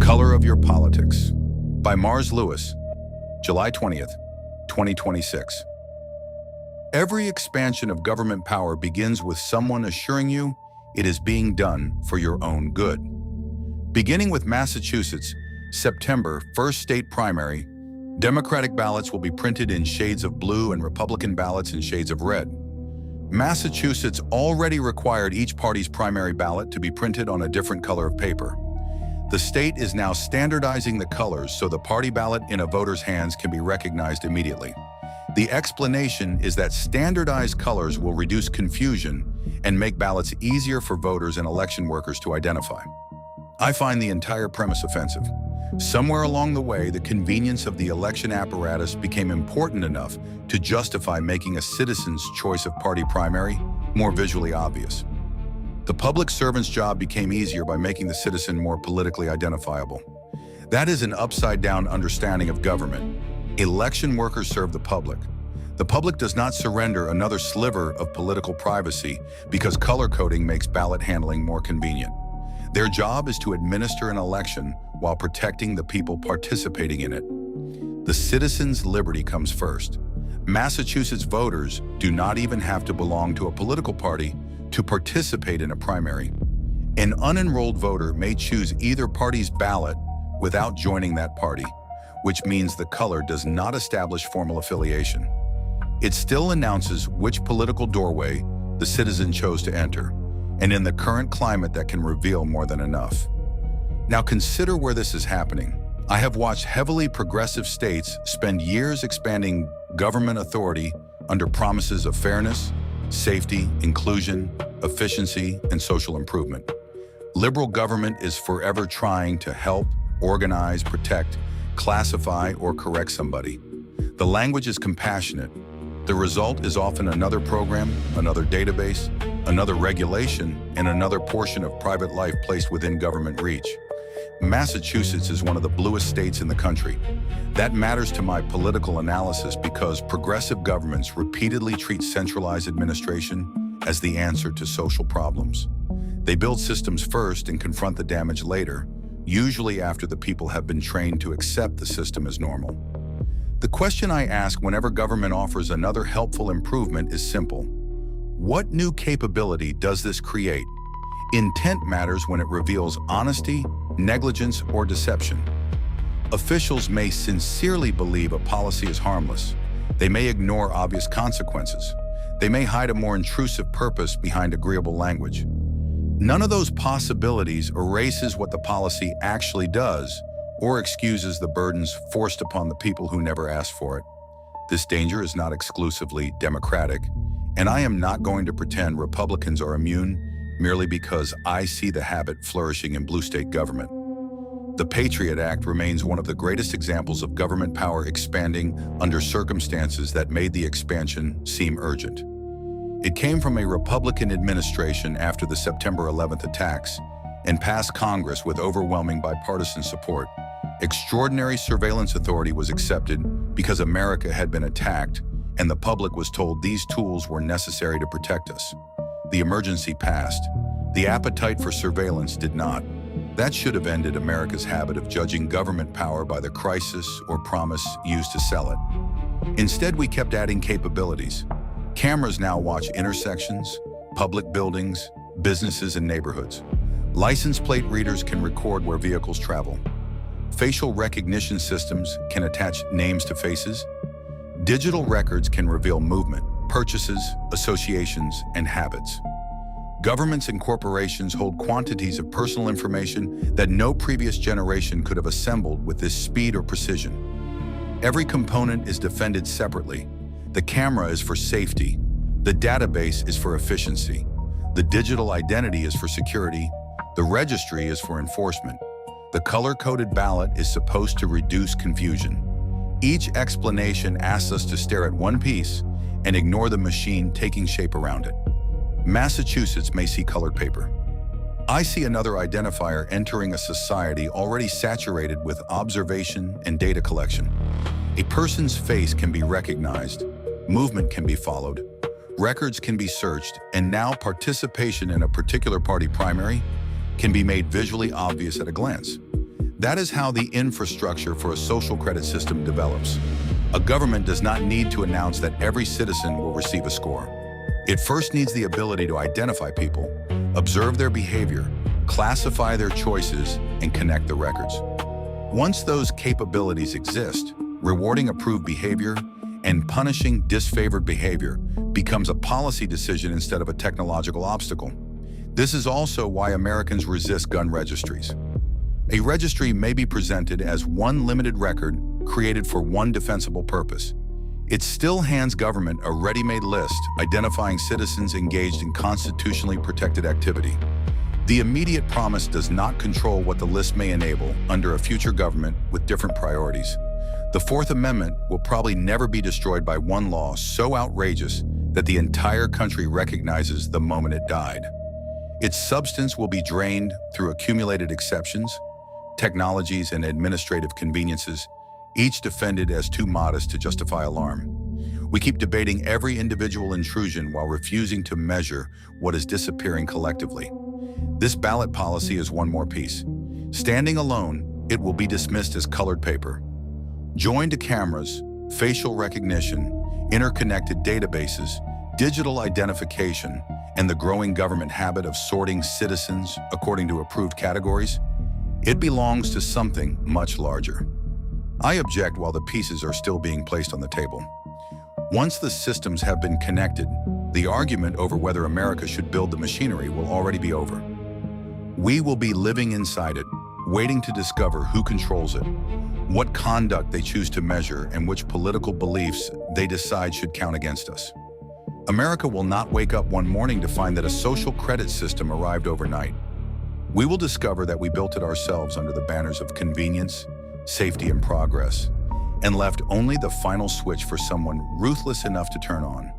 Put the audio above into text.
Color of Your Politics by Mars Lewis, July 20th, 2026. Every expansion of government power begins with someone assuring you it is being done for your own good. Beginning with Massachusetts, September 1st state primary, Democratic ballots will be printed in shades of blue and Republican ballots in shades of red. Massachusetts already required each party's primary ballot to be printed on a different color of paper. The state is now standardizing the colors so the party ballot in a voter's hands can be recognized immediately. The explanation is that standardized colors will reduce confusion and make ballots easier for voters and election workers to identify. I find the entire premise offensive. Somewhere along the way, the convenience of the election apparatus became important enough to justify making a citizen's choice of party primary more visually obvious. The public servant's job became easier by making the citizen more politically identifiable. That is an upside-down understanding of government. Election workers serve the public. The public does not surrender another sliver of political privacy because color coding makes ballot handling more convenient. Their job is to administer an election while protecting the people participating in it. The citizen's liberty comes first. Massachusetts voters do not even have to belong to a political party to participate in a primary. An unenrolled voter may choose either party's ballot without joining that party, which means the color does not establish formal affiliation. It still announces which political doorway the citizen chose to enter, and in the current climate that can reveal more than enough. Now consider where this is happening. I have watched heavily progressive states spend years expanding government authority under promises of fairness, safety, inclusion, efficiency, and social improvement. Liberal government is forever trying to help, organize, protect, classify, or correct somebody. The language is compassionate. The result is often another program, another database, another regulation, and another portion of private life placed within government reach. Massachusetts is one of the bluest states in the country. That matters to my political analysis because progressive governments repeatedly treat centralized administration as the answer to social problems. They build systems first and confront the damage later, usually after the people have been trained to accept the system as normal. The question I ask whenever government offers another helpful improvement is simple. What new capability does this create? Intent matters when it reveals honesty, negligence, or deception. Officials may sincerely believe a policy is harmless. They may ignore obvious consequences. They may hide a more intrusive purpose behind agreeable language. None of those possibilities erases what the policy actually does or excuses the burdens forced upon the people who never asked for it. This danger is not exclusively democratic, and I am not going to pretend Republicans are immune merely because I see the habit flourishing in blue state government. The Patriot Act remains one of the greatest examples of government power expanding under circumstances that made the expansion seem urgent. It came from a Republican administration after the September 11th attacks and passed Congress with overwhelming bipartisan support. Extraordinary surveillance authority was accepted because America had been attacked and the public was told these tools were necessary to protect us. The emergency passed. The appetite for surveillance did not. That should have ended America's habit of judging government power by the crisis or promise used to sell it. Instead, we kept adding capabilities. Cameras now watch intersections, public buildings, businesses, and neighborhoods. License plate readers can record where vehicles travel. Facial recognition systems can attach names to faces. Digital records can reveal movement, purchases, associations, and habits. Governments and corporations hold quantities of personal information that no previous generation could have assembled with this speed or precision. Every component is defended separately. The camera is for safety. The database is for efficiency. The digital identity is for security. The registry is for enforcement. The color-coded ballot is supposed to reduce confusion. Each explanation asks us to stare at one piece and ignore the machine taking shape around it. Massachusetts may see colored paper. I see another identifier entering a society already saturated with observation and data collection. A person's face can be recognized, movement can be followed, records can be searched, and now participation in a particular party primary can be made visually obvious at a glance. That is how the infrastructure for a social credit system develops. A government does not need to announce that every citizen will receive a score. It first needs the ability to identify people, observe their behavior, classify their choices, and connect the records. Once those capabilities exist, rewarding approved behavior and punishing disfavored behavior becomes a policy decision instead of a technological obstacle. This is also why Americans resist gun registries. A registry may be presented as one limited record created for one defensible purpose. It still hands government a ready-made list identifying citizens engaged in constitutionally protected activity. The immediate promise does not control what the list may enable under a future government with different priorities. The Fourth Amendment will probably never be destroyed by one law so outrageous that the entire country recognizes the moment it died. Its substance will be drained through accumulated exceptions, technologies, and administrative conveniences, each defended as too modest to justify alarm. We keep debating every individual intrusion while refusing to measure what is disappearing collectively. This ballot policy is one more piece. Standing alone, it will be dismissed as colored paper. Joined to cameras, facial recognition, interconnected databases, digital identification, and the growing government habit of sorting citizens according to approved categories, it belongs to something much larger. I object while the pieces are still being placed on the table. Once the systems have been connected, the argument over whether America should build the machinery will already be over. We will be living inside it, waiting to discover who controls it, what conduct they choose to measure, and which political beliefs they decide should count against us. America will not wake up one morning to find that a social credit system arrived overnight. We will discover that we built it ourselves under the banners of convenience, safety, and progress, and left only the final switch for someone ruthless enough to turn on.